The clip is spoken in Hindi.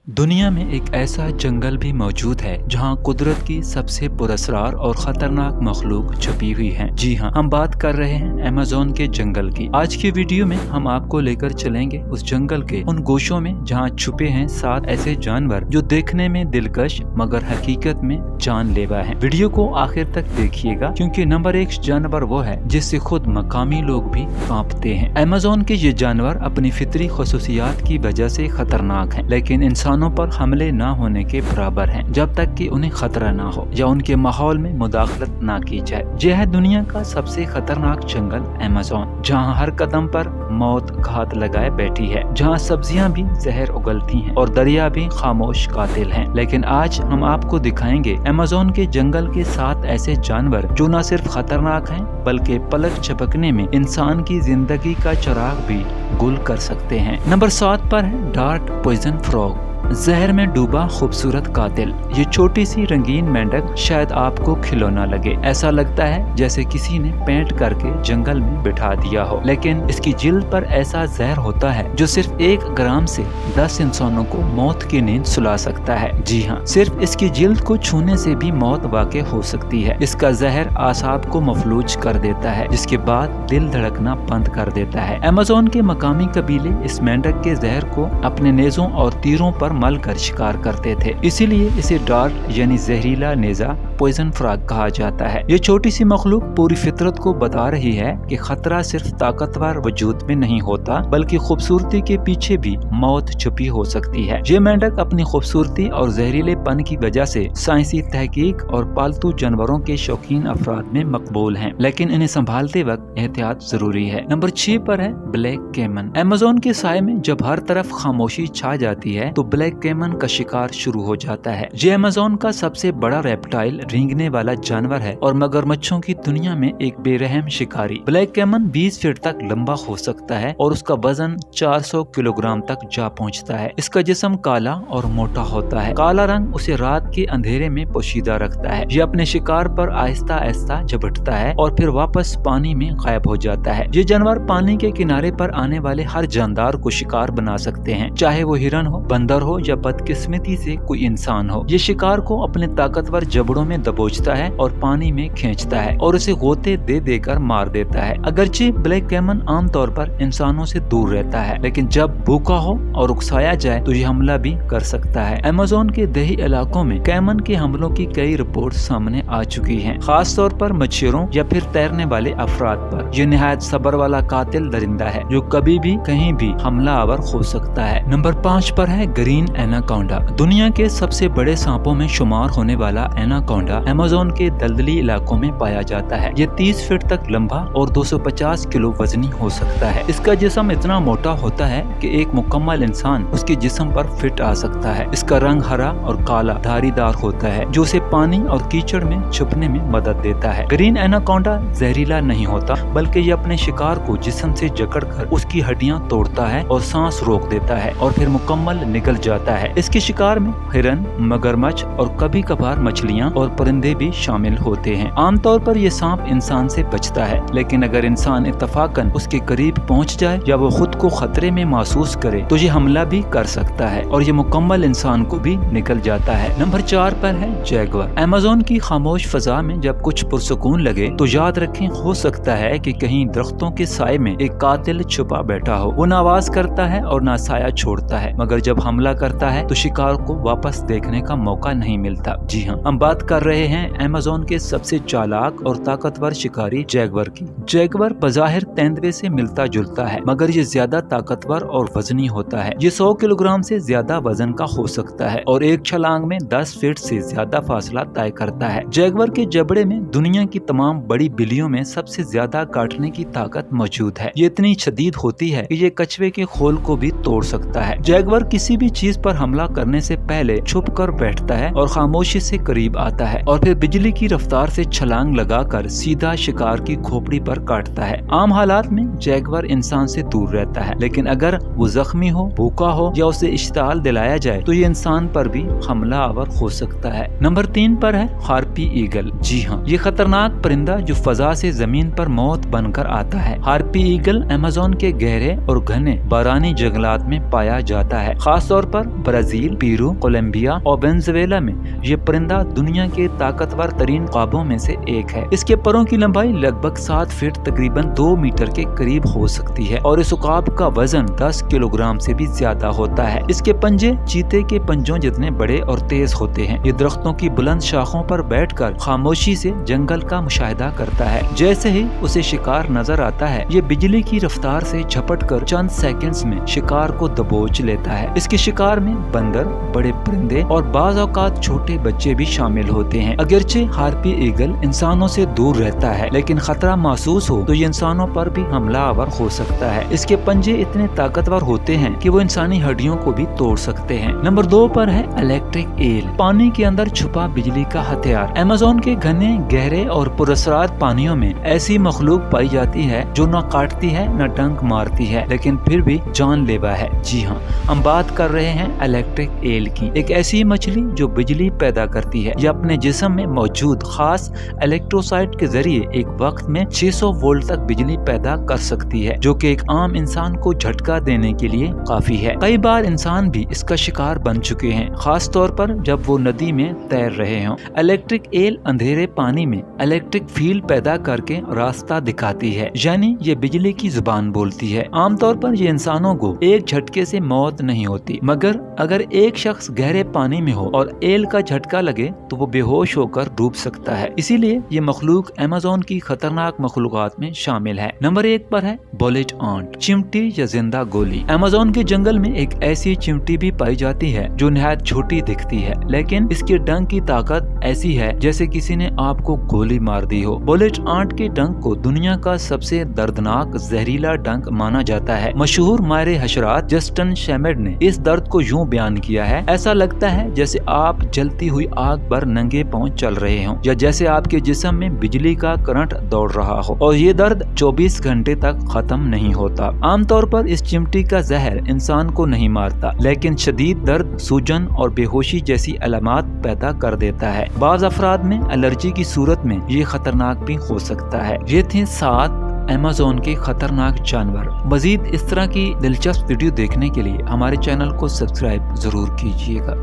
दुनिया में एक ऐसा जंगल भी मौजूद है जहां कुदरत की सबसे पुरस्कार और खतरनाक मखलूक छुपी हुई है। जी हाँ, हम बात कर रहे हैं अमेज़न के जंगल की। आज की वीडियो में हम आपको लेकर चलेंगे उस जंगल के उन गोशों में जहां छुपे हैं 7 ऐसे जानवर जो देखने में दिलकश मगर हकीकत में जानलेवा है। वीडियो को आखिर तक देखिएगा क्योंकि नंबर 1 जानवर वो है जिससे खुद मकामी लोग भी कांपते हैं। अमेज़न के ये जानवर अपनी फितरी खसूसियात की वजह से खतरनाक है, लेकिन इंसानों पर हमले ना होने के बराबर हैं जब तक कि उन्हें खतरा ना हो या उनके माहौल में मुदाखलत ना की जाए। यह है दुनिया का सबसे खतरनाक जंगल अमेज़न, जहां हर कदम पर मौत घात लगाए बैठी है, जहां सब्जियां भी जहर उगलती हैं और दरिया भी खामोश कातिल हैं। लेकिन आज हम आपको दिखाएंगे अमेज़न के जंगल के 7 ऐसे जानवर जो न सिर्फ खतरनाक हैं बल्कि पलक झपकने में इंसान की जिंदगी का चिराग भी गुल कर सकते हैं। नंबर 7 पर है डार्ट पॉइजन फ्रॉग, जहर में डूबा खूबसूरत कातिल। ये छोटी सी रंगीन मेंढक शायद आपको खिलौना लगे, ऐसा लगता है जैसे किसी ने पेंट करके जंगल में बिठा दिया हो, लेकिन इसकी जिल्द पर ऐसा जहर होता है जो सिर्फ 1 ग्राम से 10 इंसानों को मौत की नींद सुला सकता है। जी हाँ, सिर्फ इसकी जिल्द को छूने से भी मौत वाक़ई हो सकती है। इसका जहर आसाब को मफलूज कर देता है, जिसके बाद दिल धड़कना बंद कर देता है। अमेज़न के मकामी कबीले इस मेंढक के जहर को अपने नेज़ों और तीरों पर मल कर शिकार करते थे, इसीलिए इसे डार्ट यानी जहरीला नेजा पॉइजन फ्रॉग कहा जाता है। ये छोटी सी मखलूक पूरी फितरत को बता रही है कि खतरा सिर्फ ताकतवर वजूद में नहीं होता बल्कि खूबसूरती के पीछे भी मौत छुपी हो सकती है। ये मेंढक अपनी खूबसूरती और जहरीलेपन की वजह से साइंसी तहकीक और पालतू जानवरों के शौकीन अफराद में मकबूल हैं, लेकिन इन्हें संभालते वक्त एहतियात जरूरी है। नंबर 6 पर है ब्लैक कैमन। अमेज़न के साए में जब हर तरफ खामोशी छा जाती है तो ब्लैक कैमन का शिकार शुरू हो जाता है। ये अमेज़न का सबसे बड़ा रेप्टाइल रेंगने वाला जानवर है और मगरमच्छों की दुनिया में एक बेरहम शिकारी। ब्लैक कैमन 20 फीट तक लंबा हो सकता है और उसका वजन 400 किलोग्राम तक जा पहुंचता है। इसका जिस्म काला और मोटा होता है। काला रंग उसे रात के अंधेरे में पोशीदा रखता है। ये अपने शिकार पर आहिस्ता आहिस्ता झपटता है और फिर वापस पानी में गायब हो जाता है। ये जानवर पानी के किनारे पर आने वाले हर जानदार को शिकार बना सकते हैं, चाहे वो हिरन हो, बंदर हो या बदकिस्मती से कोई इंसान हो। ये शिकार को अपने ताकतवर जबड़ों में दबोचता है और पानी में खींचता है और उसे गोते दे देकर मार देता है। अगरचे ब्लैक कैमन आमतौर पर इंसानों से दूर रहता है, लेकिन जब भूखा हो और उकसाया जाए तो ये हमला भी कर सकता है। अमेज़न के दही इलाकों में कैमन के हमलों की कई रिपोर्ट सामने आ चुकी हैं, खास तौर पर मच्छरों या फिर तैरने वाले अफराद पर। ये निहायत सब्र वाला कातिल दरिंदा है जो कभी भी कहीं भी हमलावर हो सकता है। नंबर 5 पर है ग्रीन एनाकोंडा। दुनिया के सबसे बड़े सांपों में शुमार होने वाला एनाकोंडा अमेज़न के दलदली इलाकों में पाया जाता है। ये 30 फीट तक लंबा और 250 किलो वजनी हो सकता है। इसका जिस्म इतना मोटा होता है कि एक मुकम्मल इंसान उसके जिस्म पर फिट आ सकता है। इसका रंग हरा और काला धारीदार होता है जो उसे पानी और कीचड़ में छुपने में मदद देता है। ग्रीन एनाकोंडा जहरीला नहीं होता बल्कि ये अपने शिकार को जिस्म से जकड़कर उसकी हड्डियां तोड़ता है और सांस रोक देता है और फिर मुकम्मल निगल जाता है। इसके शिकार में हिरन, मगरमच्छ और कभी कभार मछलियां और परिंदे भी शामिल होते हैं। आमतौर पर यह सांप इंसान से बचता है, लेकिन अगर इंसान इत्तफाकन उसके करीब पहुंच जाए या वो खुद को खतरे में महसूस करे तो ये हमला भी कर सकता है और ये मुकम्मल इंसान को भी निकल जाता है। नंबर 4 पर है जैगुआर। अमेज़न की खामोश फजा में जब कुछ पुरसुकून लगे तो याद रखें, हो सकता है कि कहीं दरख्तों के साए में एक कातिल छुपा बैठा हो। वो ना आवाज करता है और ना साया छोड़ता है, मगर जब हमला करता है तो शिकार को वापस देखने का मौका नहीं मिलता। जी हाँ, हम बात कर रहे हैं अमेज़न के सबसे चालाक और ताकतवर शिकारी जैगुआर की। जैगुआर बज़ाहिर तेंदुए से मिलता जुलता है, मगर ये ज्यादा ताकतवर और वजनी होता है। ये 100 किलोग्राम से ज्यादा वजन का हो सकता है और एक छलांग में 10 फीट से ज्यादा फासला तय करता है। जैगुआर के जबड़े में दुनिया की तमाम बड़ी बिल्लियों में सबसे ज्यादा काटने की ताकत मौजूद है। ये इतनी शदीद होती है कि ये कछुए के खोल को भी तोड़ सकता है। जैगुआर किसी भी चीज पर हमला करने से पहले छुप कर बैठता है और खामोशी से करीब आता है और फिर बिजली की रफ्तार से छलांग लगाकर सीधा शिकार की खोपड़ी पर काटता है। आम हालात में जैगुआर इंसान से दूर रहता है, लेकिन अगर वो जख्मी हो, भूखा हो या उसे इश्ताल दिलाया जाए तो ये इंसान पर भी हमला आवर हो सकता है। नंबर 3 पर है हार्पी ईगल। जी हाँ, ये खतरनाक परिंदा जो फजा से जमीन पर मौत बनकर आता है। हार्पी ईगल अमेज़न के गहरे और घने बारानी जंगलात में पाया जाता है, खास तौर पर ब्राजील, पेरू, कोलंबिया और वेनेजुएला में ये परिंदा दुनिया के ताकतवर तरीन क़्वाबों में से एक है। इसके परों की लंबाई लगभग 7 फीट तकरीबन 2 मीटर के करीब हो सकती है और इस उकाब का वजन 10 किलोग्राम से भी ज्यादा होता है। इसके पंजे चीते के पंजों जितने बड़े और तेज होते हैं। ये दरख्तों की बुलंद शाखों पर बैठकर खामोशी से जंगल का मुशाहिदा करता है। जैसे ही उसे शिकार नजर आता है, ये बिजली की रफ्तार से झपटकर चंद सेकंड्स में शिकार को दबोच लेता है। इसके शिकार में बंदर, बड़े परिंदे और बाज़ औक़ात छोटे बच्चे भी शामिल होते हैं। अगरचे हार्पी ईगल इंसानों से दूर रहता है, लेकिन खतरा महसूस हो तो ये इंसानों पर भी हमलावर हो सकता है। इसके पंजे इतने ताकतवर होते हैं कि वो इंसानी हड्डियों को भी तोड़ सकते हैं। नंबर 2 पर है इलेक्ट्रिक ईल, पानी के अंदर छुपा बिजली का हथियार। अमेज़न के घने, गहरे और पुरअसरार पानियों में ऐसी मखलूक पाई जाती है जो न काटती है न डंक मारती है, लेकिन फिर भी जानलेवा है। जी हाँ, हम बात कर रहे हैं इलेक्ट्रिक ईल की। एक ऐसी मछली जो बिजली पैदा करती है। यह अपने जिस्म में मौजूद खास इलेक्ट्रोसाइट के जरिए एक वक्त में 600 वोल्ट तक बिजली पैदा कर सकती है, जो कि एक आम इंसान को झटका देने के लिए काफी है। कई बार इंसान भी इसका शिकार बन चुके हैं, खास तौर पर जब वो नदी में तैर रहे हों। इलेक्ट्रिक ईल अंधेरे पानी में इलेक्ट्रिक फील्ड पैदा करके रास्ता दिखाती है, यानी ये बिजली की जुबान बोलती है। आमतौर पर ये इंसानों को एक झटके से मौत नहीं होती, मगर अगर एक शख्स गहरे पानी में हो और ईल का झटका लगे तो वो बेहोश होकर डूब सकता है। इसीलिए ये मखलूक अमेज़न की खतरनाक मखलूकात में शामिल है। नंबर 1 पर है बुलेट आंट, चिमटी या जिंदा गोली। अमेज़न के जंगल में एक ऐसी चिमटी भी पाई जाती है जो निहायत छोटी दिखती है, लेकिन इसके डंक की ताकत ऐसी है जैसे किसी ने आपको गोली मार दी हो। बुलेट आंट के डंक को दुनिया का सबसे दर्दनाक जहरीला डंक माना जाता है। मशहूर माहिर हशरात जस्टिन शेमेड ने इस दर्द को यूं बयान किया है, ऐसा लगता है जैसे आप जलती हुई आग पर नंगे पांव चल रहे हों, या जैसे आपके जिस्म में बिजली का करंट दौड़ रहा हो, और ये दर्द 24 घंटे तक खत्म नहीं होता। आमतौर पर इस चिमटी का जहर इंसान को नहीं मारता, लेकिन शदीद दर्द, सूजन और बेहोशी जैसी अलामात पैदा कर देता है। बाज़ अफराद में एलर्जी की सूरत में ये खतरनाक भी हो सकता है। ये थे 7 अमेज़न के खतरनाक जानवर। मजीद इस तरह की दिलचस्प वीडियो देखने के लिए हमारे चैनल को सब्सक्राइब जरूर कीजिएगा।